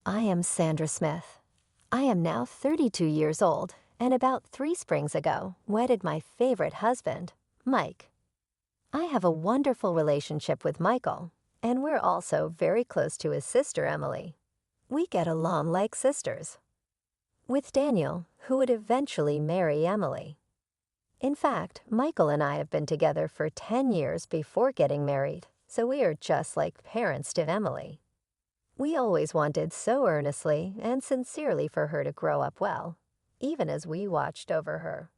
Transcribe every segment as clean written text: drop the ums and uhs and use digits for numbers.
I am Sandra Smith. I am now 32 years old and about 3 springs ago wedded my favorite husband, Mike. I have a wonderful relationship with Michael, and we're also very close to his sister, Emily. We get along like sisters. With Daniel, who would eventually marry Emily. In fact, Michael and I have been together for 10 years before getting married, so we are just like parents to Emily. We always wanted so earnestly and sincerely for her to grow up well, even as we watched over her.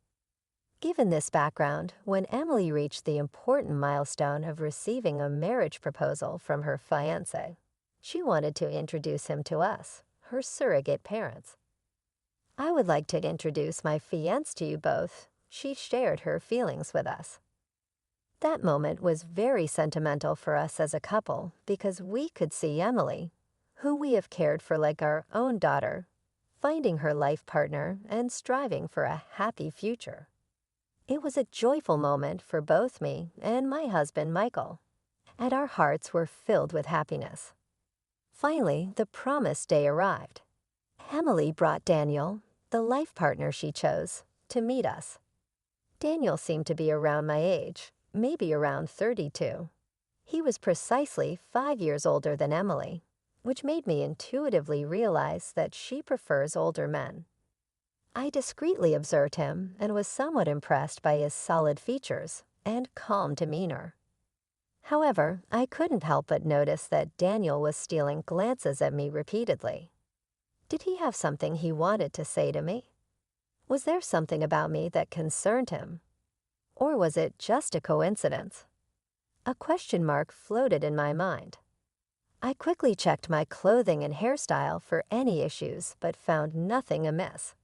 Given this background, when Emily reached the important milestone of receiving a marriage proposal from her fiancé, she wanted to introduce him to us, her surrogate parents. "I would like to introduce my fiancé to you both," she shared her feelings with us. That moment was very sentimental for us as a couple because we could see Emily, who we have cared for like our own daughter, finding her life partner and striving for a happy future. It was a joyful moment for both me and my husband, Michael, and our hearts were filled with happiness. Finally, the promised day arrived. Emily brought Daniel, the life partner she chose, to meet us. Daniel seemed to be around my age, maybe around 32. He was precisely 5 years older than Emily, which made me intuitively realize that she prefers older men. I discreetly observed him and was somewhat impressed by his solid features and calm demeanor. However, I couldn't help but notice that Daniel was stealing glances at me repeatedly. Did he have something he wanted to say to me? Was there something about me that concerned him? Or was it just a coincidence? A question mark floated in my mind. I quickly checked my clothing and hairstyle for any issues, but found nothing amiss.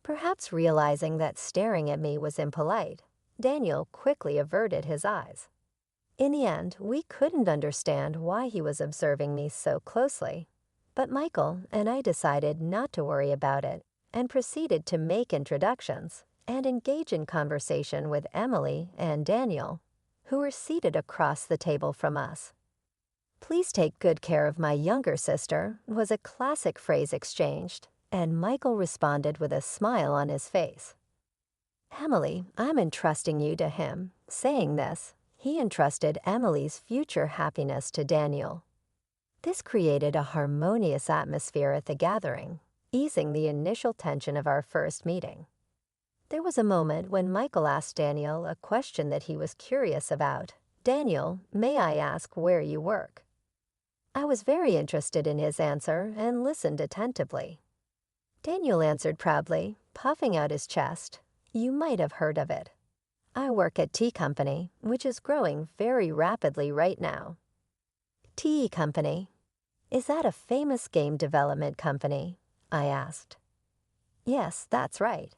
Perhaps realizing that staring at me was impolite, Daniel quickly averted his eyes. In the end, we couldn't understand why he was observing me so closely, but Michael and I decided not to worry about it and proceeded to make introductions and engage in conversation with Emily and Daniel, who were seated across the table from us. "Please take good care of my younger sister" was a classic phrase exchanged, and Michael responded with a smile on his face. "Emily, I'm entrusting you to him." Saying this, he entrusted Emily's future happiness to Daniel. This created a harmonious atmosphere at the gathering, easing the initial tension of our first meeting. There was a moment when Michael asked Daniel a question that he was curious about. "Daniel, may I ask where you work?" I was very interested in his answer and listened attentively. Daniel answered proudly, puffing out his chest, "You might have heard of it. I work at Tea Company, which is growing very rapidly right now." "Tea Company? Is that a famous game development company?" I asked. "Yes, that's right.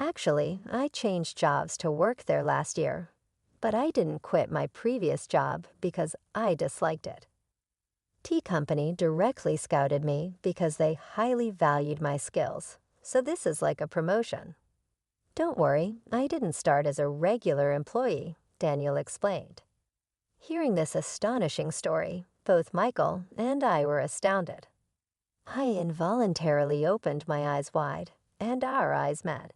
Actually, I changed jobs to work there last year, but I didn't quit my previous job because I disliked it. Tea Company directly scouted me because they highly valued my skills, so this is like a promotion." "Don't worry, I didn't start as a regular employee," Daniel explained. Hearing this astonishing story, both Michael and I were astounded. I involuntarily opened my eyes wide, and our eyes met.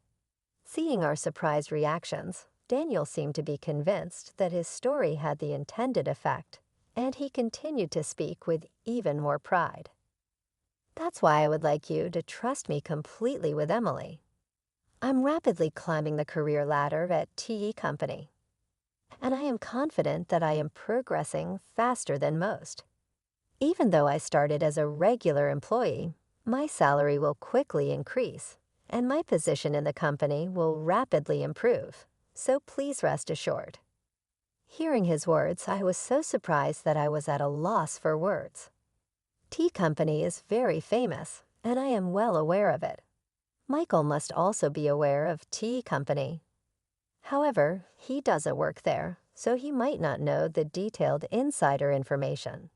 Seeing our surprised reactions, Daniel seemed to be convinced that his story had the intended effect, and he continued to speak with even more pride. "That's why I would like you to trust me completely with Emily. I'm rapidly climbing the career ladder at TE Company, and I am confident that I am progressing faster than most. Even though I started as a regular employee, my salary will quickly increase, and my position in the company will rapidly improve, so please rest assured." Hearing his words, I was so surprised that I was at a loss for words. Tea Company is very famous, and I am well aware of it. Michael must also be aware of Tea Company. However, he doesn't work there, so he might not know the detailed insider information.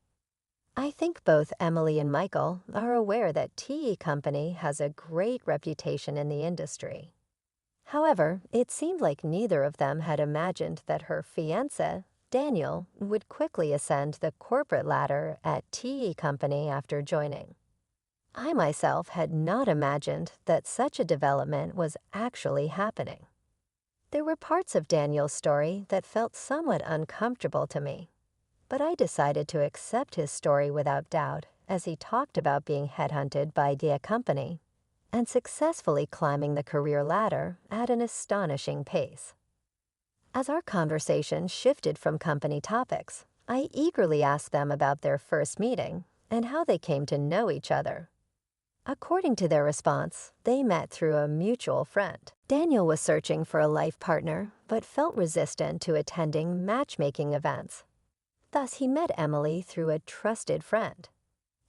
I think both Emily and Michael are aware that Tea Company has a great reputation in the industry. However, it seemed like neither of them had imagined that her fiancé, Daniel, would quickly ascend the corporate ladder at TE Company after joining. I myself had not imagined that such a development was actually happening. There were parts of Daniel's story that felt somewhat uncomfortable to me, but I decided to accept his story without doubt as he talked about being headhunted by the company and successfully climbing the career ladder at an astonishing pace. As our conversation shifted from company topics, I eagerly asked them about their first meeting and how they came to know each other. According to their response, they met through a mutual friend. Daniel was searching for a life partner, but felt resistant to attending matchmaking events. Thus, he met Emily through a trusted friend.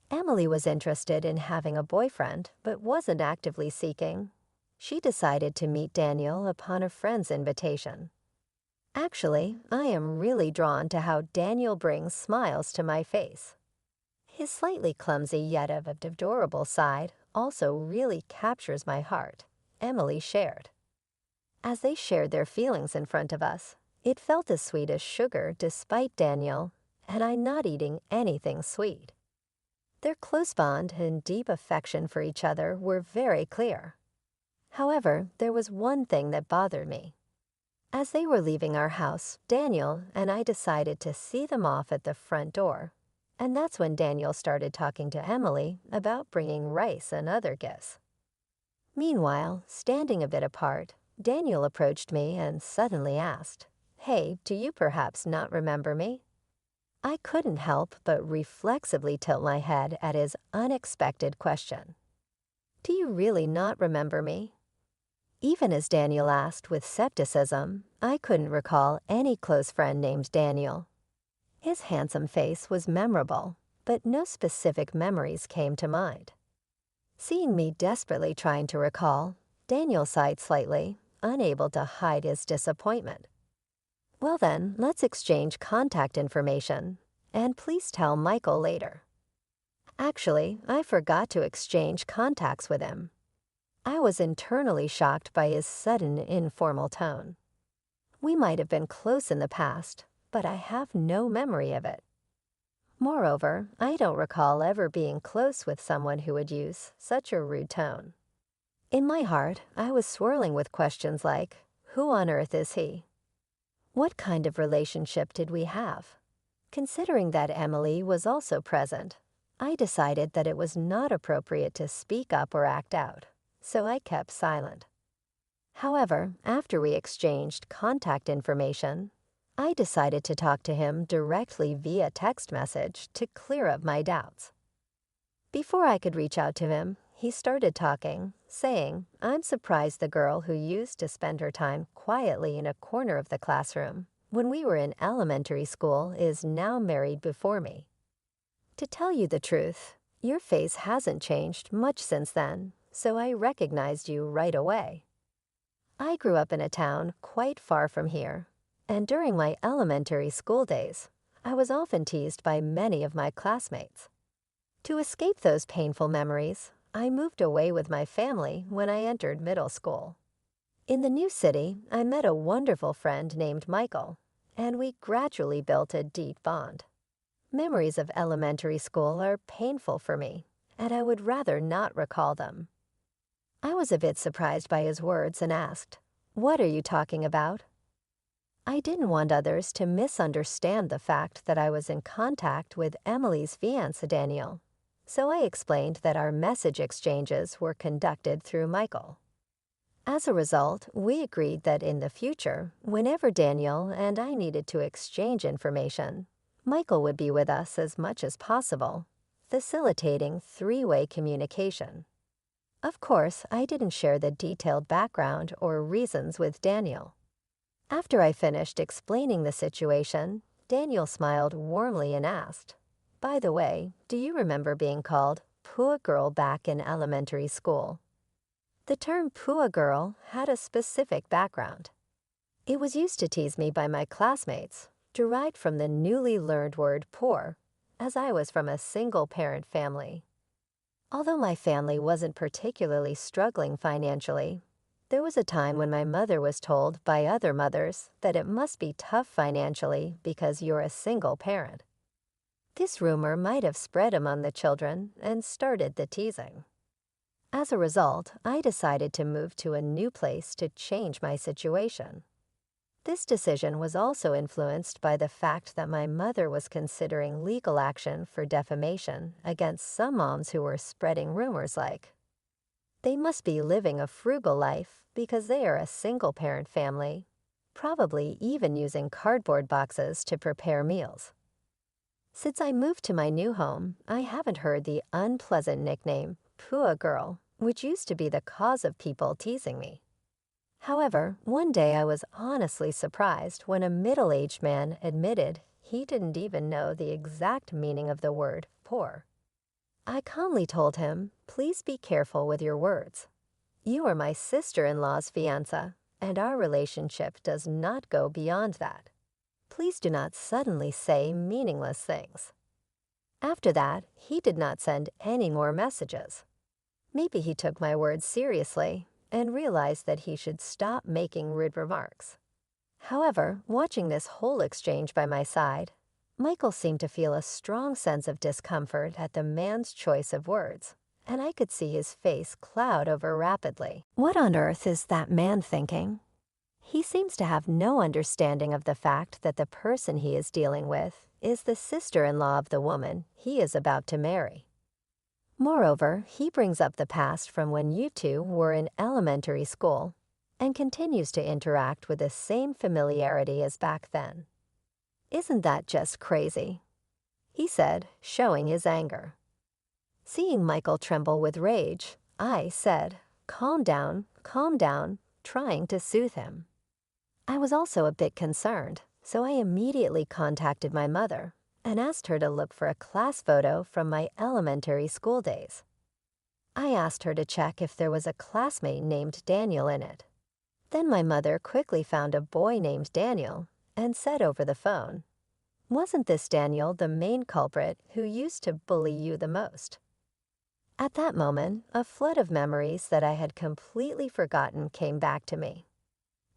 Emily was interested in having a boyfriend, but wasn't actively seeking. She decided to meet Daniel upon a friend's invitation. Actually, I am really drawn to how Daniel brings smiles to my face. His slightly clumsy yet of adorable side also really captures my heart, Emily shared. As they shared their feelings in front of us, it felt as sweet as sugar despite Daniel and I not eating anything sweet. Their close bond and deep affection for each other were very clear. However, there was one thing that bothered me. As they were leaving our house, Daniel and I decided to see them off at the front door. And that's when Daniel started talking to Emily about bringing rice and other gifts. Meanwhile, standing a bit apart, Daniel approached me and suddenly asked, "Hey, do you perhaps not remember me?" I couldn't help but reflexively tilt my head at his unexpected question. "Do you really not remember me?" Even as Daniel asked with skepticism, I couldn't recall any close friend named Daniel. His handsome face was memorable, but no specific memories came to mind. Seeing me desperately trying to recall, Daniel sighed slightly, unable to hide his disappointment. "Well then, let's exchange contact information, and please tell Michael later." Actually, I forgot to exchange contacts with him. I was internally shocked by his sudden informal tone. We might have been close in the past, but I have no memory of it. Moreover, I don't recall ever being close with someone who would use such a rude tone. In my heart, I was swirling with questions like, who on earth is he? What kind of relationship did we have? Considering that Emily was also present, I decided that it was not appropriate to speak up or act out, so I kept silent. However, after we exchanged contact information, I decided to talk to him directly via text message to clear up my doubts. Before I could reach out to him, he started talking, saying, "I'm surprised the girl who used to spend her time quietly in a corner of the classroom when we were in elementary school is now married before me. To tell you the truth, your face hasn't changed much since then, so I recognized you right away. I grew up in a town quite far from here, and during my elementary school days, I was often teased by many of my classmates. To escape those painful memories, I moved away with my family when I entered middle school. In the new city, I met a wonderful friend named Michael, and we gradually built a deep bond. Memories of elementary school are painful for me, and I would rather not recall them." I was a bit surprised by his words and asked, "What are you talking about?" I didn't want others to misunderstand the fact that I was in contact with Emily's fiancé, Daniel, so I explained that our message exchanges were conducted through Michael. As a result, we agreed that in the future, whenever Daniel and I needed to exchange information, Michael would be with us as much as possible, facilitating three-way communication. Of course, I didn't share the detailed background or reasons with Daniel. After I finished explaining the situation, Daniel smiled warmly and asked, "By the way, do you remember being called poor girl back in elementary school?" The term poor girl had a specific background. It was used to tease me by my classmates, derived from the newly learned word poor, as I was from a single-parent family. Although my family wasn't particularly struggling financially, there was a time when my mother was told by other mothers that it must be tough financially because you're a single parent. This rumor might have spread among the children and started the teasing. As a result, I decided to move to a new place to change my situation. This decision was also influenced by the fact that my mother was considering legal action for defamation against some moms who were spreading rumors like, "They must be living a frugal life because they are a single-parent family, probably even using cardboard boxes to prepare meals." Since I moved to my new home, I haven't heard the unpleasant nickname, "Pua Girl," which used to be the cause of people teasing me. However, one day I was honestly surprised when a middle-aged man admitted he didn't even know the exact meaning of the word poor. I calmly told him, "Please be careful with your words. You are my sister-in-law's fiancé, and our relationship does not go beyond that. Please do not suddenly say meaningless things." After that, he did not send any more messages. Maybe he took my words seriously and realized that he should stop making rude remarks. However, watching this whole exchange by my side, Michael seemed to feel a strong sense of discomfort at the man's choice of words, and I could see his face cloud over rapidly. What on earth is that man thinking? He seems to have no understanding of the fact that the person he is dealing with is the sister-in-law of the woman he is about to marry. Moreover, he brings up the past from when you two were in elementary school and continues to interact with the same familiarity as back then. Isn't that just crazy? He said, showing his anger. Seeing Michael tremble with rage, I said, calm down," trying to soothe him. I was also a bit concerned, so I immediately contacted my mother and asked her to look for a class photo from my elementary school days. I asked her to check if there was a classmate named Daniel in it. Then my mother quickly found a boy named Daniel and said over the phone, "Wasn't this Daniel the main culprit who used to bully you the most?" At that moment, a flood of memories that I had completely forgotten came back to me.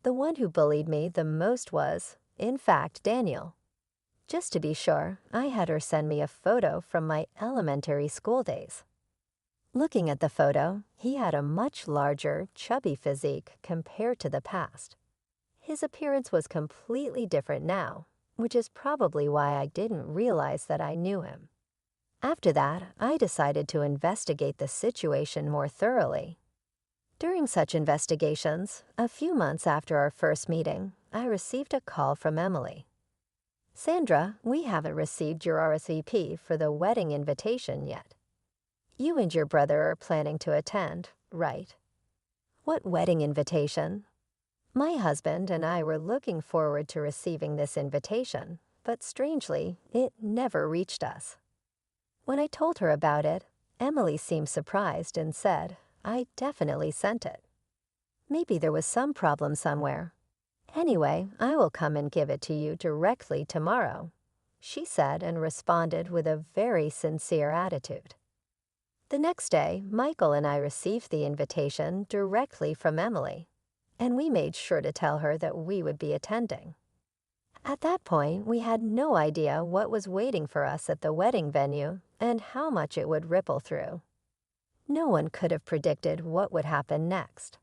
The one who bullied me the most was, in fact, Daniel. Just to be sure, I had her send me a photo from my elementary school days. Looking at the photo, he had a much larger, chubby physique compared to the past. His appearance was completely different now, which is probably why I didn't realize that I knew him. After that, I decided to investigate the situation more thoroughly. During such investigations, a few months after our first meeting, I received a call from Emily. "Sandra, we haven't received your RSVP for the wedding invitation yet. You and your brother are planning to attend, right?" "What wedding invitation?" My husband and I were looking forward to receiving this invitation, but strangely, it never reached us. When I told her about it, Emily seemed surprised and said, "I definitely sent it. Maybe there was some problem somewhere. Anyway, I will come and give it to you directly tomorrow," she said and responded with a very sincere attitude. The next day, Michael and I received the invitation directly from Emily, and we made sure to tell her that we would be attending. At that point, we had no idea what was waiting for us at the wedding venue and how much it would ripple through. No one could have predicted what would happen next.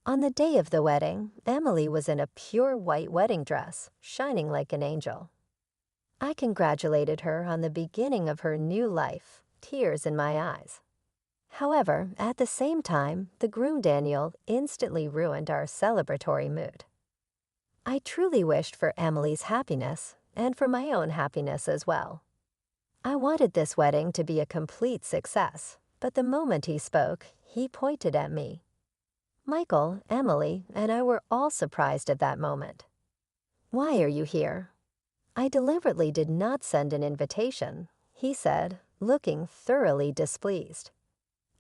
On the day of the wedding, Emily was in a pure white wedding dress, shining like an angel. I congratulated her on the beginning of her new life, tears in my eyes. However, at the same time, the groom Daniel instantly ruined our celebratory mood. I truly wished for Emily's happiness and for my own happiness as well. I wanted this wedding to be a complete success, but the moment he spoke, he pointed at me. Michael, Emily, and I were all surprised at that moment. "Why are you here?" "I deliberately did not send an invitation," he said, looking thoroughly displeased.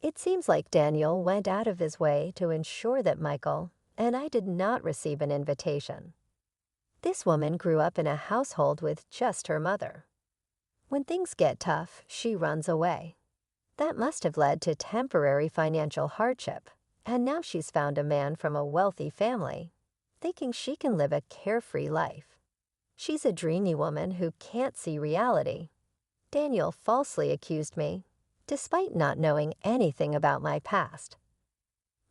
It seems like Daniel went out of his way to ensure that Michael and I did not receive an invitation. This woman grew up in a household with just her mother. When things get tough, she runs away. That must have led to temporary financial hardship, and now she's found a man from a wealthy family, thinking she can live a carefree life. She's a dreamy woman who can't see reality. Daniel falsely accused me, despite not knowing anything about my past.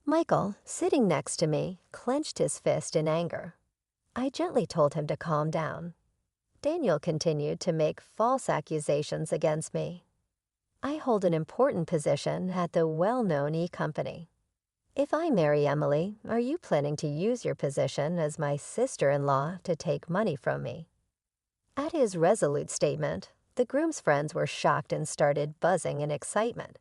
Michael, sitting next to me, clenched his fist in anger. I gently told him to calm down. Daniel continued to make false accusations against me. I hold an important position at the well-known e-company. If I marry Emily, are you planning to use your position as my sister-in-law to take money from me? At his resolute statement, the groom's friends were shocked and started buzzing in excitement.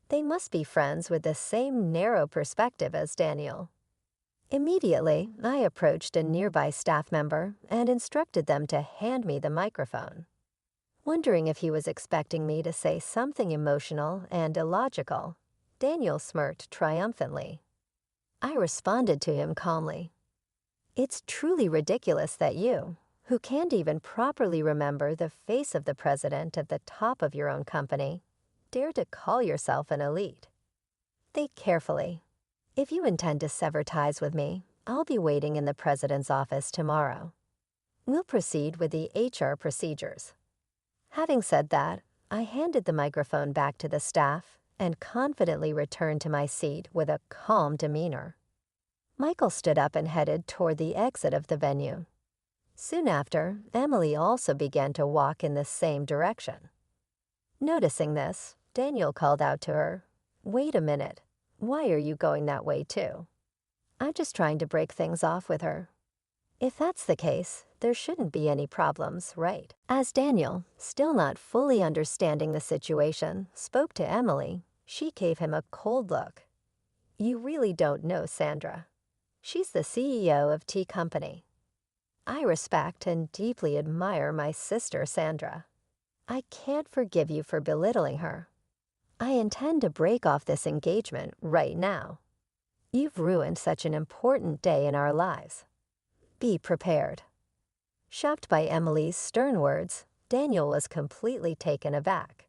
They must be friends with the same narrow perspective as Daniel. Immediately, I approached a nearby staff member and instructed them to hand me the microphone. Wondering if he was expecting me to say something emotional and illogical, Daniel smirked triumphantly. I responded to him calmly. It's truly ridiculous that you, who can't even properly remember the face of the president at the top of your own company, dare to call yourself an elite. Think carefully. If you intend to sever ties with me, I'll be waiting in the president's office tomorrow. We'll proceed with the HR procedures. Having said that, I handed the microphone back to the staff and confidently returned to my seat with a calm demeanor. Michael stood up and headed toward the exit of the venue. Soon after, Emily also began to walk in the same direction. Noticing this, Daniel called out to her, "Wait a minute. Why are you going that way too?" "I'm just trying to break things off with her." "If that's the case, there shouldn't be any problems, right?" As Daniel, still not fully understanding the situation, spoke to Emily, she gave him a cold look. "You really don't know Sandra. She's the CEO of T Company. I respect and deeply admire my sister Sandra. I can't forgive you for belittling her. I intend to break off this engagement right now. You've ruined such an important day in our lives. Be prepared." Shocked by Emily's stern words, Daniel was completely taken aback.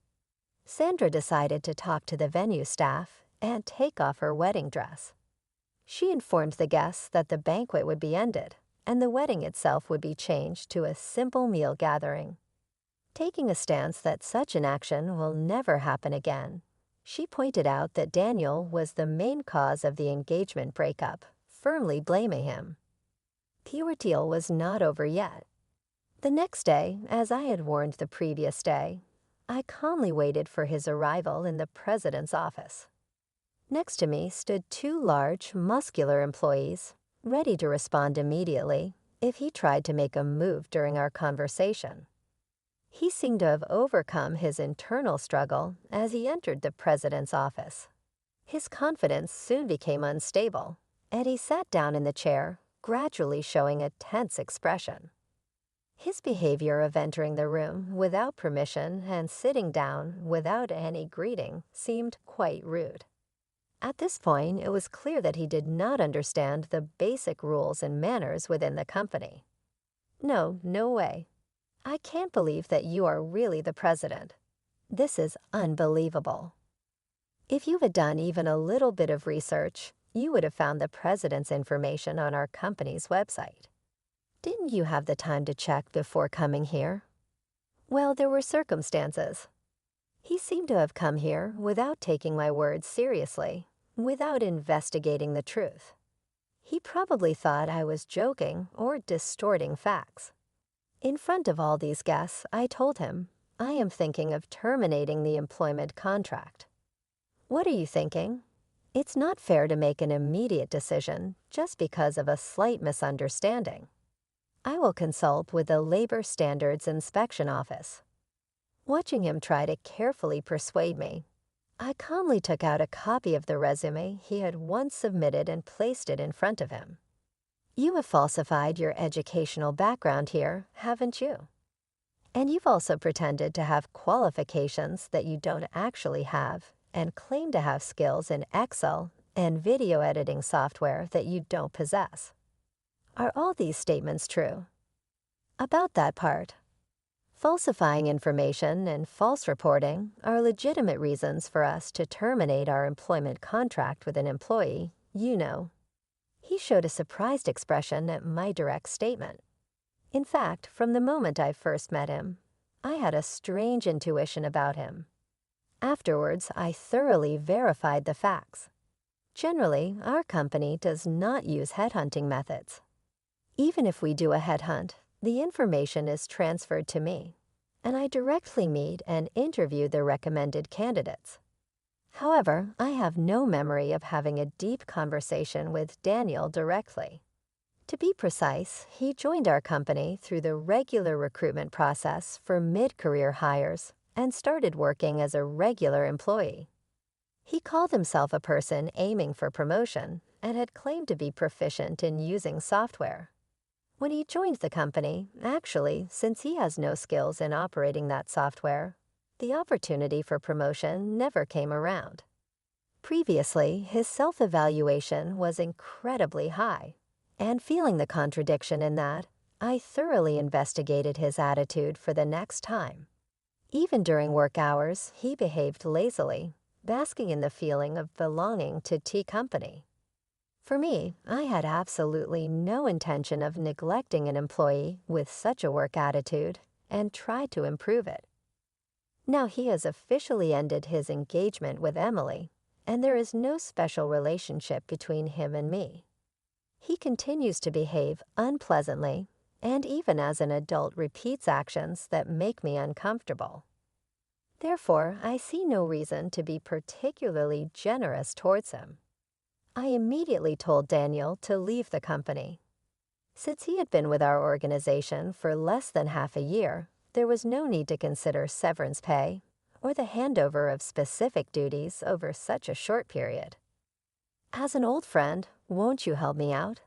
Sandra decided to talk to the venue staff and take off her wedding dress. She informed the guests that the banquet would be ended and the wedding itself would be changed to a simple meal gathering. Taking a stance that such an action will never happen again, she pointed out that Daniel was the main cause of the engagement breakup, firmly blaming him. The ordeal was not over yet. The next day, as I had warned the previous day, I calmly waited for his arrival in the president's office. Next to me stood two large, muscular employees, ready to respond immediately if he tried to make a move during our conversation. He seemed to have overcome his internal struggle as he entered the president's office. His confidence soon became unstable, and he sat down in the chair, gradually showing a tense expression. His behavior of entering the room without permission and sitting down without any greeting seemed quite rude. At this point, it was clear that he did not understand the basic rules and manners within the company. "No way. I can't believe that you are really the president. This is unbelievable." If you had done even a little bit of research, you would have found the president's information on our company's website. Didn't you have the time to check before coming here? Well, there were circumstances. He seemed to have come here without taking my words seriously, without investigating the truth. He probably thought I was joking or distorting facts. In front of all these guests, I told him, I am thinking of terminating the employment contract. What are you thinking? It's not fair to make an immediate decision just because of a slight misunderstanding. I will consult with the Labor Standards Inspection Office. Watching him try to carefully persuade me, I calmly took out a copy of the resume he had once submitted and placed it in front of him. You have falsified your educational background here, haven't you? And you've also pretended to have qualifications that you don't actually have and claim to have skills in Excel and video editing software that you don't possess. Are all these statements true? About that part, falsifying information and false reporting are legitimate reasons for us to terminate our employment contract with an employee, you know. He showed a surprised expression at my direct statement. In fact, from the moment I first met him, I had a strange intuition about him. Afterwards, I thoroughly verified the facts. Generally, our company does not use headhunting methods. Even if we do a headhunt, the information is transferred to me, and I directly meet and interview the recommended candidates. However, I have no memory of having a deep conversation with Daniel directly. To be precise, he joined our company through the regular recruitment process for mid-career hires and started working as a regular employee. He called himself a person aiming for promotion and had claimed to be proficient in using software. When he joined the company, actually, since he has no skills in operating that software, the opportunity for promotion never came around. Previously, his self-evaluation was incredibly high, and feeling the contradiction in that, I thoroughly investigated his attitude for the next time. Even during work hours, he behaved lazily, basking in the feeling of belonging to T Company. For me, I had absolutely no intention of neglecting an employee with such a work attitude and tried to improve it. Now he has officially ended his engagement with Emily, and there is no special relationship between him and me. He continues to behave unpleasantly, and even as an adult repeats actions that make me uncomfortable. Therefore, I see no reason to be particularly generous towards him. I immediately told Daniel to leave the company. Since he had been with our organization for less than half a year, there was no need to consider severance pay or the handover of specific duties over such a short period. As an old friend, won't you help me out?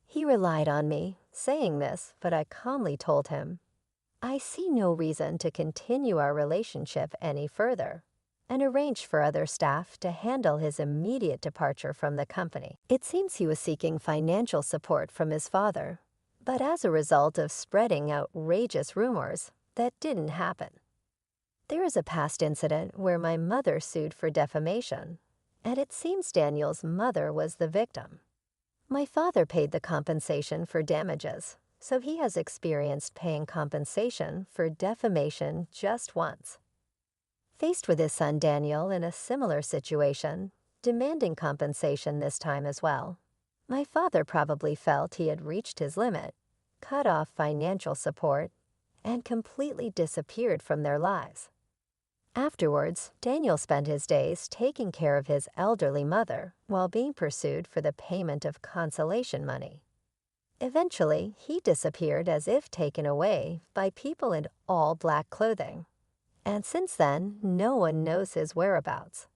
He relied on me, saying this, but I calmly told him, I see no reason to continue our relationship any further, and arranged for other staff to handle his immediate departure from the company. It seems he was seeking financial support from his father, but as a result of spreading outrageous rumors, that didn't happen. There is a past incident where my mother sued for defamation, and it seems Daniel's mother was the victim. My father paid the compensation for damages, so he has experienced paying compensation for defamation just once. Faced with his son Daniel in a similar situation, demanding compensation this time as well, my father probably felt he had reached his limit, cut off financial support, and completely disappeared from their lives. Afterwards, Daniel spent his days taking care of his elderly mother while being pursued for the payment of consolation money. Eventually, he disappeared as if taken away by people in all black clothing, and since then, no one knows his whereabouts.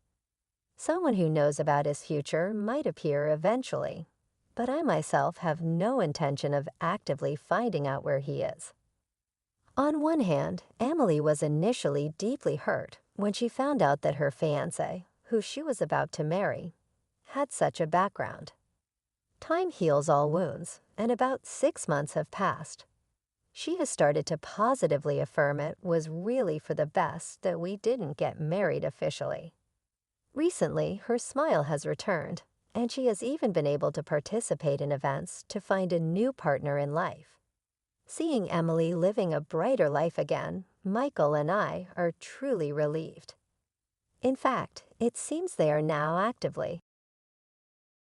Someone who knows about his future might appear eventually, but I myself have no intention of actively finding out where he is. On one hand, Emily was initially deeply hurt when she found out that her fiancé, who she was about to marry, had such a background. Time heals all wounds, and about 6 months have passed. She has started to positively affirm it was really for the best that we didn't get married officially. Recently, her smile has returned, and she has even been able to participate in events to find a new partner in life. Seeing Emily living a brighter life again, Michael and I are truly relieved. In fact, it seems they are now actively